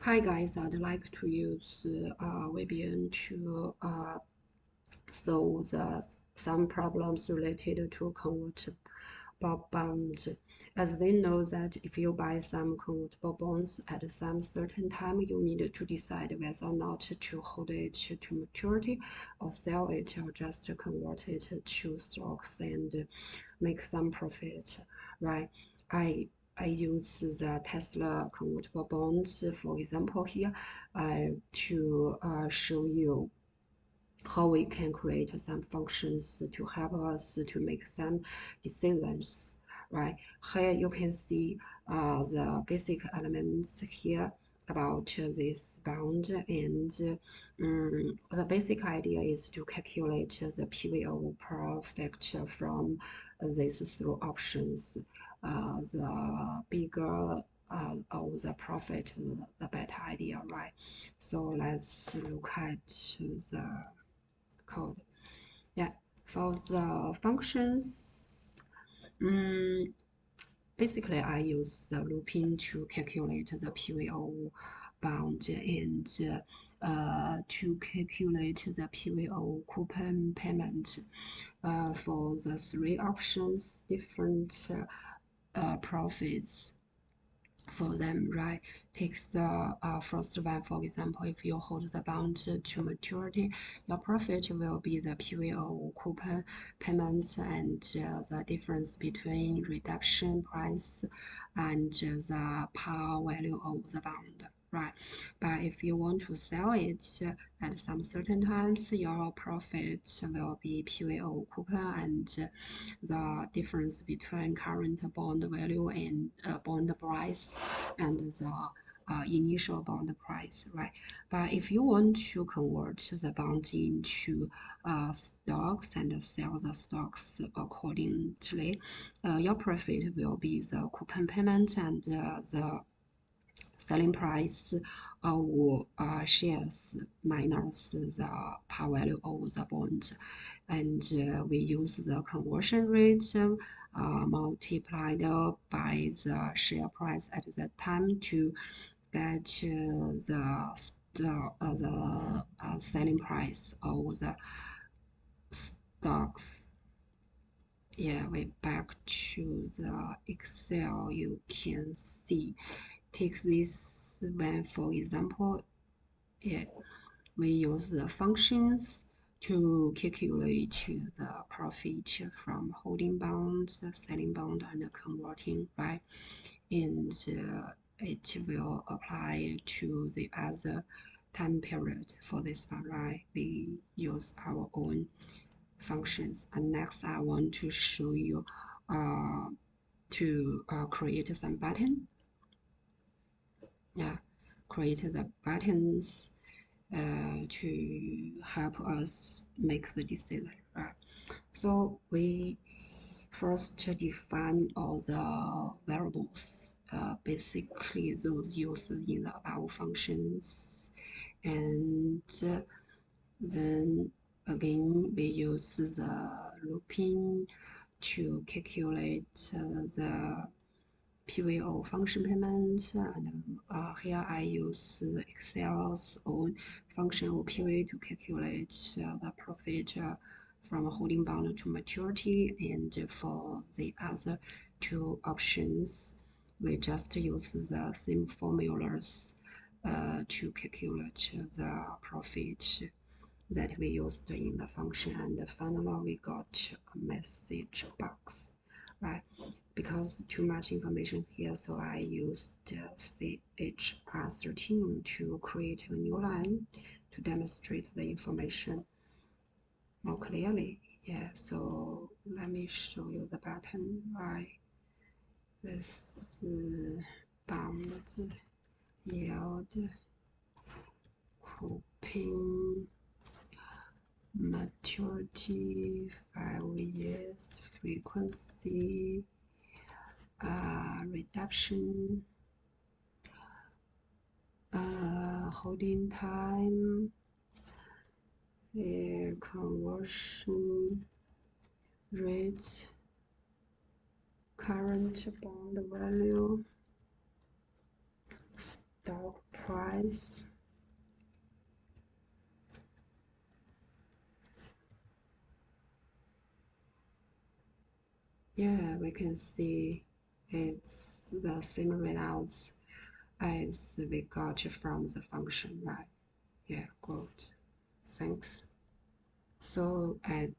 Hi guys, I'd like to use VPN to solve some problems related to convertible bonds. As we know that if you buy some convertible bonds at some certain time, you need to decide whether or not to hold it to maturity or sell it or just convert it to stocks and make some profit, right? I I use the Tesla convertible bonds, for example, here to show you how we can create some functions to help us to make some decisions, right? Here you can see the basic elements here about this bond, and the basic idea is to calculate the PVO profit from these three options. The bigger of the profit, the better idea, right? So let's look at the code. Yeah, for the functions, basically I use the looping to calculate the PVO bound and to calculate the PVO coupon payment for the three options, different profits for them, right? Take the first one, for example, if you hold the bond to maturity, your profit will be the PVO coupon payments and the difference between redemption price and the par value of the bond, right? But if you want to sell it at some certain times, your profit will be PVO coupon and the difference between current bond value and bond price and the initial bond price, right? But if you want to convert the bond into stocks and sell the stocks accordingly, your profit will be the coupon payment and the selling price of shares minus the par value of the bond. And we use the conversion rate multiplied by the share price at that time to get the selling price of the stocks. Yeah, we back to the Excel. You can see. Take this one for example. Yeah, we use the functions to calculate the profit from holding bonds, selling bond, and converting, right? And it will apply to the other time period for this one, right? We use our own functions. And next, I want to show you to create some button. Yeah, create the buttons to help us make the decision, right? So we first define all the variables, basically those used in the above functions, and then again we use the looping to calculate the PVO function payment, and here I use Excel's own function OPV to calculate the profit from holding bond to maturity, and for the other two options, we just use the same formulas to calculate the profit that we used in the function, and finally we got a message box, right? Because too much information here, so I used CHR13 to create a new line to demonstrate the information more clearly. Yeah, so let me show you the button, right? This bound yield coupon maturity 5 years frequency reduction holding time conversion rate current bond value stock price. Yeah, we can see it's the same results as we got from the function, right? Yeah, good. Thanks. So at